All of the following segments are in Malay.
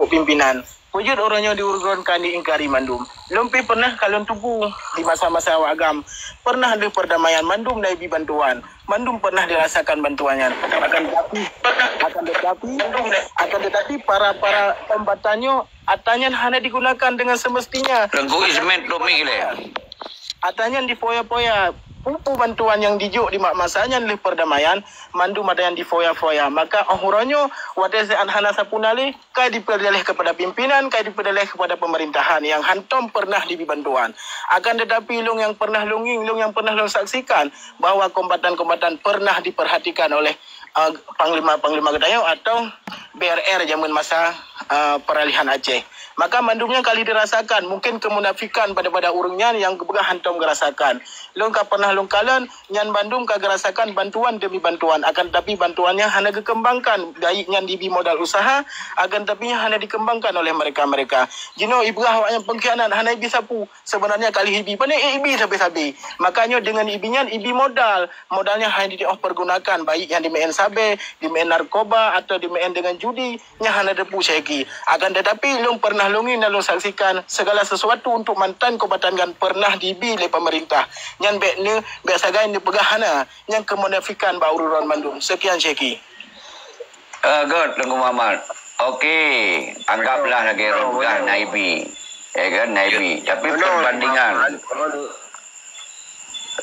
pimpinan. Wujud orangnya diurgonkan di ingkari Mandum. Lumpi pernah kalian tubuh di masa-masa wagam. Pernah di perdamaian Mandum dari bantuan. Mandum pernah dirasakan bantuannya. Akan tetapi para pembatannya atanya hanya digunakan dengan semestinya. Renggu ismet domi gile. Atanya di foya-foya. Pupu bantuan yang dijuk di masanya oleh perdamaian, Mandum ada yang di foya-foya. Maka ahuranyo wadese anhana sapunali kai diperdeleh kepada pimpinan, kai diperdeleh kepada pemerintahan yang hantom pernah dibantuan. Akan tetapi lung yang pernah lung yang pernah saksikan bahwa kombatan-kombatan pernah diperhatikan oleh Panglima Gedayo atau BRR zaman masa peralihan Aceh. Maka Mandumnya kali dirasakan, mungkin kemunafikan pada urungnya yang kebegah hantom gerasakan. Lungka pernah lungkalan, nyan Bandung kagak rasakan bantuan demi bantuan. Akan tapi bantuannya hanya dikembangkan. Baik nyan dibi modal usaha, akan tapi hanya dikembangkan oleh mereka-mereka. Jino ibgah awaknya pengkhianat, hanya ibi sapu. Sebenarnya kali ibi, pandai ibi sabi-sabi. Makanya dengan ibinya, ibi modal. Modalnya hanya dipergunakan. Baik yang dimain sabe, dimain narkoba, atau dimain dengan judi, nya hanya depu syeki. Akan tetapi lung pernah lungin dan lung saksikan segala sesuatu untuk mantan kombatan kan pernah dibi oleh pemerintah. Yang biasa gain dipegahana yang kemunafikan baururan Bandung. Sekian Syeki. Good, Tengku Muhammad. Okey, anggaplah lagi rogah Naibi. Kan Naibi. Tapi perbandingan.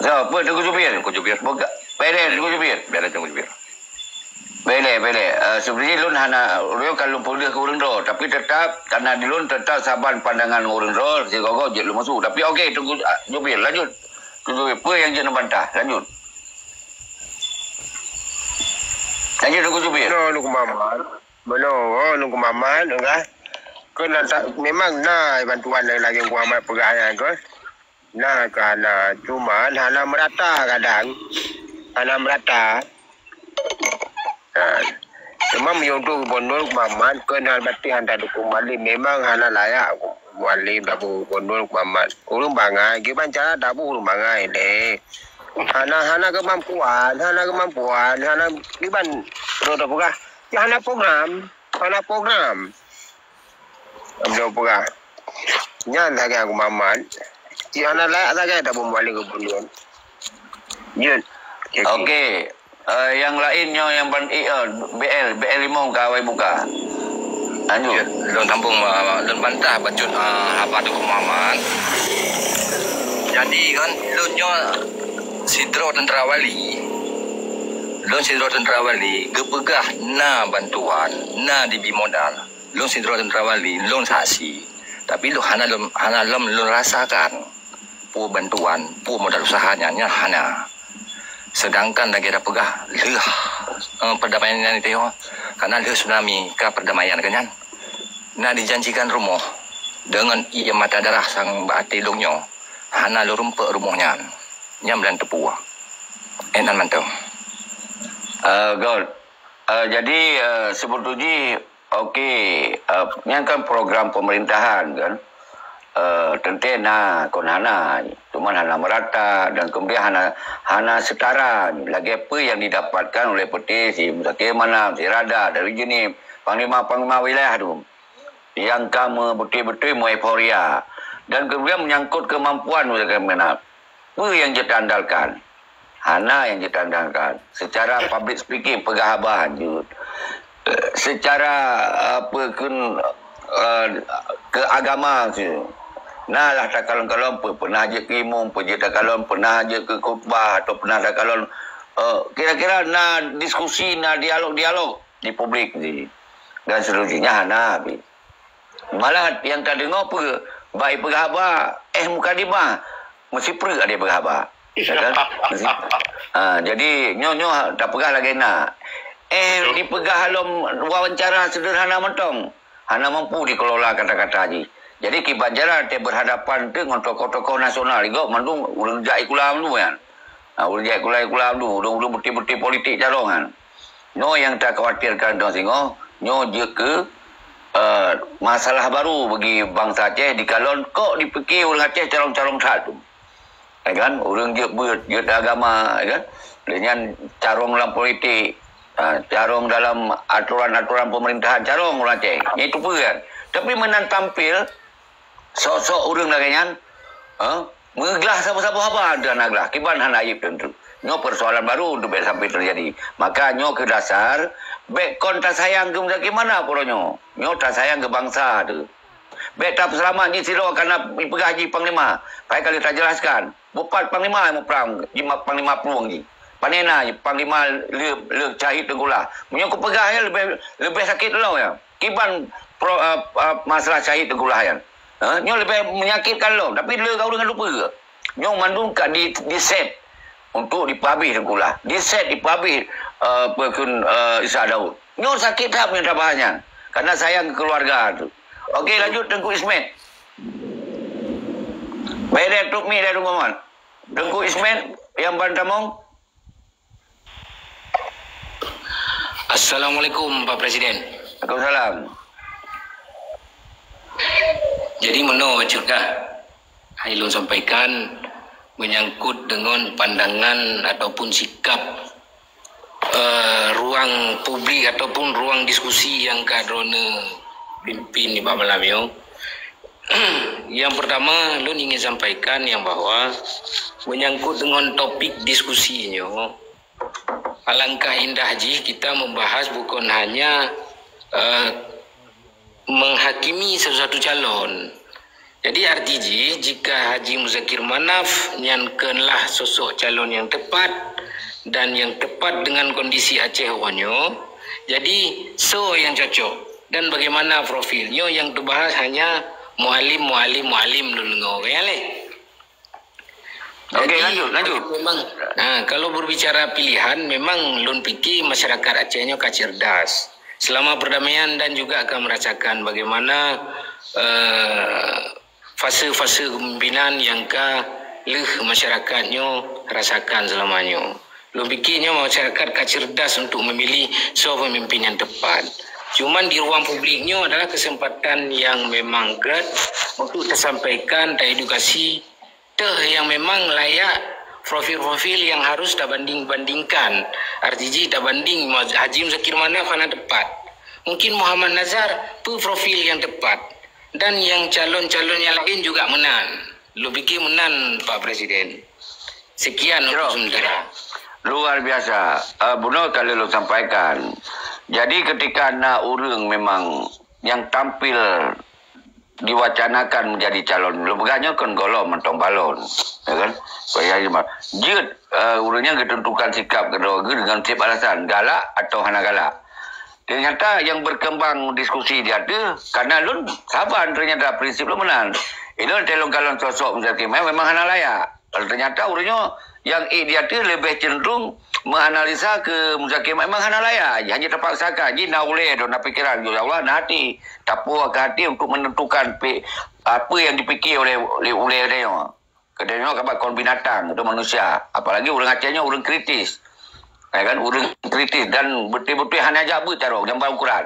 So, apa Tengku Jubir? Buka. Bele Tengku Jubir. Biar Tengku Jubir. Bele. Sebenarnya lun hana lu kalau boleh ke urang ro, tapi tetap karena di lun tetap saban pandangan urang ro, si gogo je lu masuk. Tapi okey Tengku Jubir lanjut. Apa yang jangan bantah? Lanjut Tengku Jubir. Nunggu Mamat, enggak? Kena memang bantuan lagi Muhammad pegahnya ke. Kerana cuma hana merata kadang. Hana merata. Cuma menyuruh Gubernur Muhammad kena berarti anda dukung Wali memang hana layak Wali dabu Gubernur Muhammad urung bangai gimana cara dabu urung bangai deh hana kemampuan hana gimana roda pegah ya hana program ambil pegah nyan lagi aku Muhammad ya hana layak lagi dabu Wali Gubernur yun okey. Yang lainnya yang BL 5 kawai buka. Lanjut. Long tampung dan bantah bacut apa tu Muhammad. Jadi kan lonyo sidro tentera wali. Lon sidro tentera wali gepegah bantuan, dibi modal. Lon sidro tentera wali, lon saksi. Tapi lu hana lom rasakan pu bantuan, pu modal usahanya hana. Sedangkan lagi ada pegah perdamaian itu karena tsunami ke perdamaian kan dijanjikan rumah dengan ia mata darah sang bati dongnya hana lu rumpek rumahnya nyam dan tepua enan mantau God. Jadi sebetulnya okey yang kan program pemerintahan kan tentena konana cuma hana merata dan kemudian hana setara lagi apa yang didapatkan oleh peti si Musakir mana si Rada dari jenis panglima wilayah tu yang kamu betul-betul euforia dan kemudian menyangkut kemampuan bagaimana apa yang ditandalkan hana yang ditandalkan secara public speaking pegahaban secara apa keagama tu lah tak kalon-kalon pernah je ke imam, pernah je ke khutbah atau pernah tak kalon kira-kira diskusi, dialog di publik ni. Dan seterusnya hana habis. Malah yang tak dengar baik pegahaba, mukadimah mesti pergi ada pegahaba. Kan? Jadi nyo tak pegah lagi nak. Di pegah halom wawancara sederhana mentong. Hana mampu dikelola kata-kata haji. Jadi kibajaran dia berhadapan dengan tokoh-tokoh nasional. Juga mandung urang jai kulam dulu kan. Urang jai kulam dulu. Urang betul-betul politik jarongan. No yang tak khawatirkan dong singo. No je ke masalah baru bagi bangsa Aceh di kalon kok dipikir orang Aceh calon-calon satu. Kan? Urang je agama kan. Dengan carong dalam politik. Carong dalam aturan-aturan pemerintahan carong orang Aceh. Itu pun kan. Tapi menan tampil sok-sok orang lagian, menggelah siapa-siapa apa dan aglah. Kiban hana ayib tentu. Nyo persoalan baru untuk sampai terjadi. Maka nyo ke dasar, kon tak sayang ke bagaimana poronyo. Nyo tak sayang ke bangsa tu. Tak selamat ni silo karena dipegang Haji Panglima. Baik kali tak jelaskan. Bupat Panglima yang perang, Jimat Panglima peluang ni. Panena Panglima le cahit tenggulah. Menyokok pegah ya lebih sakit dulu ya. Kiban masalah cahit tenggulah ya. Nyo lebih menyakitkan lo, tapi le kau dengan lupa ke? Nyo mandung kat di set untuk dipublish tenggulah. Di set dipublish perkun Isa Daud. Nyo sakit tak punya tabahannya. Karena sayang ke keluarga tu. Okey, lanjut Tengku Ismet. Baik dah tuk mi dah Muhammad. Tengku Ismet yang Bantamong. Assalamualaikum Pak Presiden. Waalaikumsalam. Jadi menurut juga Hailun sampaikan menyangkut dengan pandangan ataupun sikap ruang publik ataupun ruang diskusi yang kadrone pimpin di Pak Malamio. Yang pertama, Lun ingin sampaikan yang bahwa menyangkut dengan topik diskusinya, alangkah indah Haji kita membahas bukan hanya menghakimi sesuatu calon. Jadi artinya jika Haji Muzakir Manaf nyankanlah sosok calon yang tepat dan yang tepat dengan kondisi Aceh Wanyo, jadi so yang cocok. Dan bagaimana profilnya yang dibahas hanya mualim dulu ya le. Okey, lanjut. Memang, kalau berbicara pilihan, memang Lun fikir masyarakat Acehnya cerdas. Selama perdamaian dan juga akan merasakan bagaimana fase-fase kepemimpinan yang masyarakatnya rasakan selamanya. Lun fikirnya masyarakat cerdas untuk memilih seorang pemimpin yang tepat. Cuman di ruang publiknya adalah kesempatan yang memang great untuk tersampaikan edukasi yang memang layak profil-profil yang harus bandingkan. Artinya banding Haji Muzakir Manaf mana tepat. Mungkin Muhammad Nazar profil yang tepat. Dan yang calon-calon yang lain juga menang. Lu fikir menang Pak Presiden. Sekian untuk sementara. Luar biasa. Benar kali lu sampaikan. Jadi ketika anak orang memang yang tampil diwacanakan menjadi calon, lebihnya kan golong mentong balon, ya kan? Supaya jid orangnya ketentukan sikap kedua dengan setiap alasan galak atau hana galak. Ternyata yang berkembang diskusi dia ada karena lun sabar ternyata prinsip lu menang. Itu telung kalon sosok memang hana layak. Ternyata orangnya yang dia tu lebih cenderung menganalisa ke Muzakir memang hana layak. Hanya terpaksakan. Jadi nak boleh tu nak fikiran. Ya Allah nak hati. Tak puas ke hati untuk menentukan apa yang dipikir oleh dia. Kedua kabar kon binatang itu manusia. Apalagi orang Acehnya orang kritis. Ya kan orang kritis dan betul-betul hana jabu cara gambar ukuran.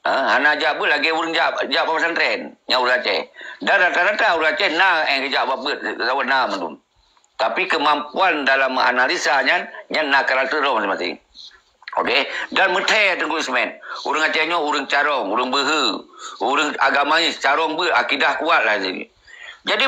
Hana jabu lagi orang jab pesantren yang orang Aceh. Dan rata-rata orang Aceh nak yang jab apa lawan nama tu. Tapi kemampuan dalam menganalisanya nak karakter masing-masing. Okey, dan metai Tengku Ismet. Orang Acehnya orang carong, orang behe, orang agamanya carong ber akidah kuatlah sini. Jadi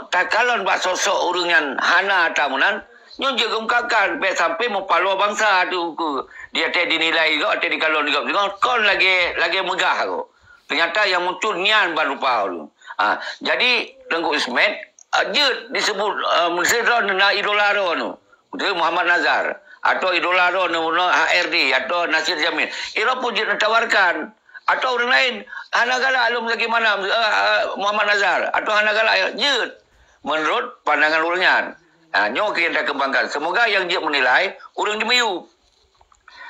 tak kalon bak sosok orang yang hana tamunan, nyo je gumkakan sampai mempalua bangsa tu ke. Dia teh dinilai kau, teh dikalon juga. Kon lagi megah kau. Ternyata yang muncul nian barupa tu. Jadi Tengku Ismet je disebut Muzakir na idola tu. Muhammad Nazar atau idola tu HRD atau Nasir Jamil. Ira pun je ditawarkan atau orang lain hana galak alum bagaimana Muhammad Nazar atau hana galak je menurut pandangan orangnya. Nyo kita kembangkan. Semoga yang dia menilai orang di Melayu.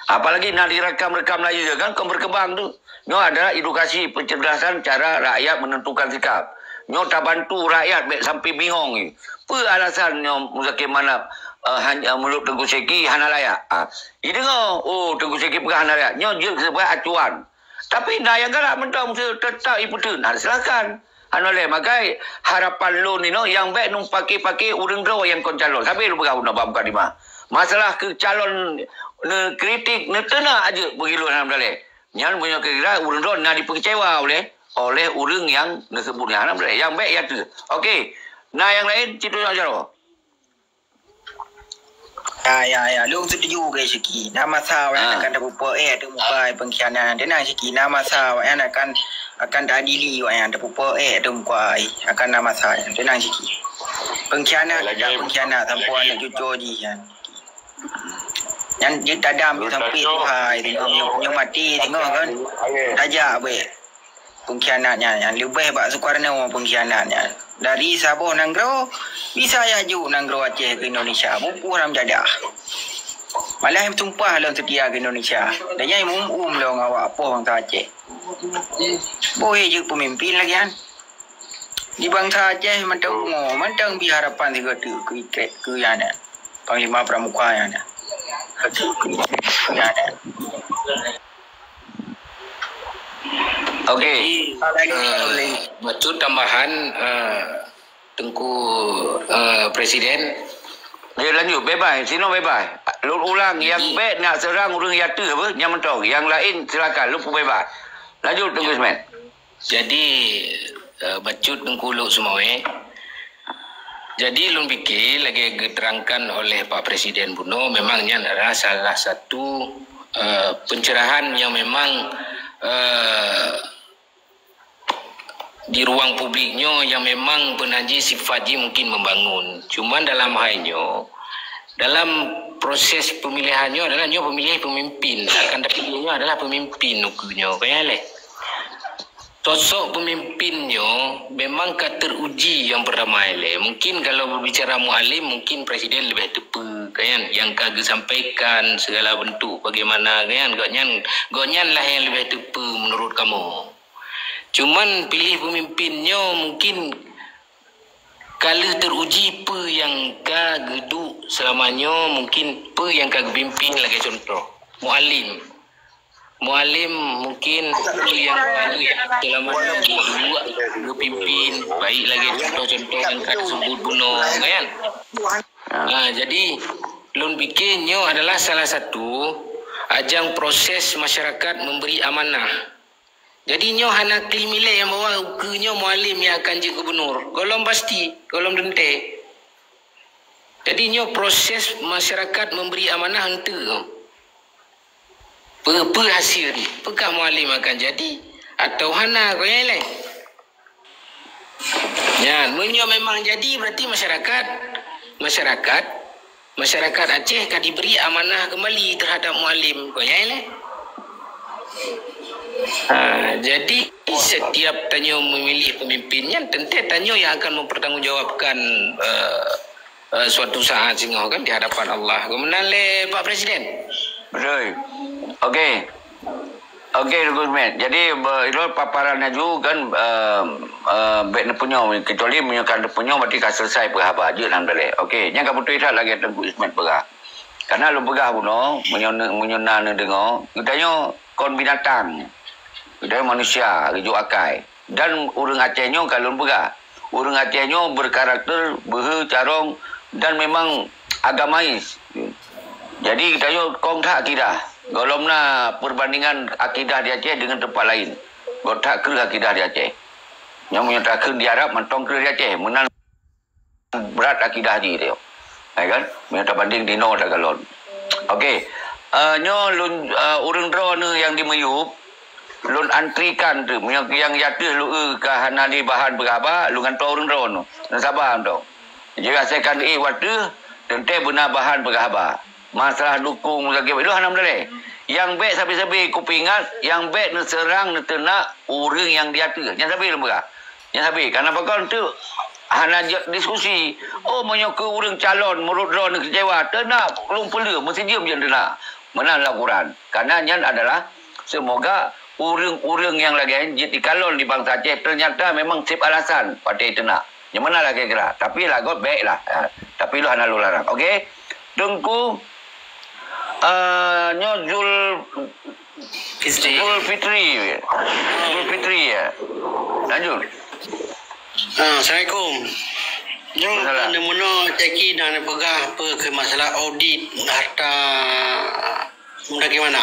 Apalagi nak direkam-rekam lagi kan berkembang tu. Nyo adalah edukasi pencerdasan cara rakyat menentukan sikap. Nyo tak bantu rakyat sampai bingung ni. Apa alasan nyo Muzakir Manaf hanya menurut Tengku Seki hana layak. Ini dengar, Tengku Seki pegang hana layak. Nyo dia sebagai acuan. Tapi nak yang galak mentang tetap iputun. Silakan. Oleh makai harapan lu ni yang baik nung pakai orang draw yang kon calon. Sampai lu pegang nak buka di mana. Masalah ke calon kritik tena aja begitu dalam dalih. Yang punya kira urang ron nak dipekecewa oleh urang yang disebutnya dalam dalih. Yang baik ya tu. Okey. Nah yang lain cerita aja. Ya, lu setuju ke Syiki? Nama sahaja akan terpupa tu muka pengkhianatan. Dia nak Syiki nama sahaja akan diadili yang terpupa tu muka akan nama sahaja. Dia nak Syiki. Pengkhianat sampai anak cucu dia kan. Yang dia tadam sampai Tuhan tengok mati tengok kan. Tajak baik. Pengkhianatnya yang lebih bak Soekarno pengkhianatnya. Dari Sabah Nanggro bisa yaju Nanggro Aceh ke Indonesia. Buku orang jadah. Malah yang tumpah lah setia ke Indonesia. Dan yang lah awak apa bangsa Aceh. Boleh je pemimpin lagi kan. Di bangsa Aceh mantang biharapan tiga tu ke yang ada. Panglima Pramuka yang ada. Okey. Maksud tambahan Tengku Presiden. Dia lanjut bebas, sino bebas. Lu ulang yang baik nak serang urang yata apa? Yang mentong. Yang lain silakan lu pun bebas. Lanjut Tengku Ismail. Jadi bacut Tengku Luk semua Jadi lun fikir lagi diterangkan oleh Pak Presiden Buno memangnya adalah salah satu pencerahan yang memang di ruang publiknya yang memang penaji sifatnya mungkin membangun. Cuman dalam halnya dalam proses pemilihannya adalah nyo pemilih pemimpin, akan dapatnya adalah pemimpin nukunya kaya sosok pemimpinnya memang teruji yang pertama mungkin kalau berbicara mualim mungkin presiden lebih tepat kan yang kagak sampaikan segala bentuk bagaimana kan gonyan lah yang lebih tepat menurut kamu. Cuman pilih pemimpinnya mungkin kalau teruji pe yang kageduk selamanya mungkin pe yang kagak pimpin lagi contoh mualim mungkin yang selamanya dua pimpin baik lagi contoh-contoh yang kagak sebut bunuh kan. Jadi lun bikinnya adalah salah satu ajang proses masyarakat memberi amanah. Jadi nyo hana klimile yang bawa ukenyo mualim yang akan jadi gubernur. Golong pasti, golong dente. Jadi nyo proses masyarakat memberi amanah hente. Apa hasil ni? Apakah mualim akan jadi atau hana kau yang lain? Ya, nyo memang jadi berarti masyarakat Aceh akan diberi amanah kembali terhadap mualim kau yang lain. Jadi setiap tanyo memilih pemimpinnya tentu tanyo yang akan mempertanggungjawabkan suatu saat sehingga kan di hadapan Allah. Kemudian le Pak Presiden. Betul. Okey. Okey Gusman. Jadi itu paparannya juga kan baik punya kecuali menyekan punya berarti kan selesai perhaba je dalam dalih. Okey, yang kamu tulis lagi Tengku Ismail perah. Karena lu perah puno menyona dengar, katanya kon binatang. Dia manusia, rujuk akai. Dan orang Acehnya kalau berah. Orang Acehnya berkarakter, bercarong dan memang agamais. Jadi kita kong tak akidah. Kalau nak perbandingan akidah di Aceh dengan tempat lain. Kalau tak ke akidah di Aceh. Yang menyatakan di Arab, mentong ke di Aceh. Menang berat akidah di dia. Kan? Menyatakan banding di no tak kalon. Okey. Orang drone yang di Meyup, lun antrikan tu yang jatuh lu ke hana di bahan berapa lu ngantor orang drone tu sabar tu jika saya kan waktu tentu benar bahan berapa masalah dukung lagi lu hanam dah yang baik sabi-sabi kupingat yang baik nak serang nak tenak orang yang jatuh yang sabi lu berapa yang sabi karena bakal tu hana diskusi banyak ke orang calon menurut drone kecewa tenak lu perlu mesti diam je tenak mana laporan karena yang adalah semoga urang-urang yang lagi jadi kalon di bangsa Aceh ternyata memang sip alasan pada itu nak. Yang mana lagi kira? Tapi lagu baiklah. Tapi lu hana lu larang. Okey. Tengku Zul Fitri ya. Lanjut. Assalamualaikum. Yang mana ceki dan pegah apa ke masalah audit harta Bagaimana?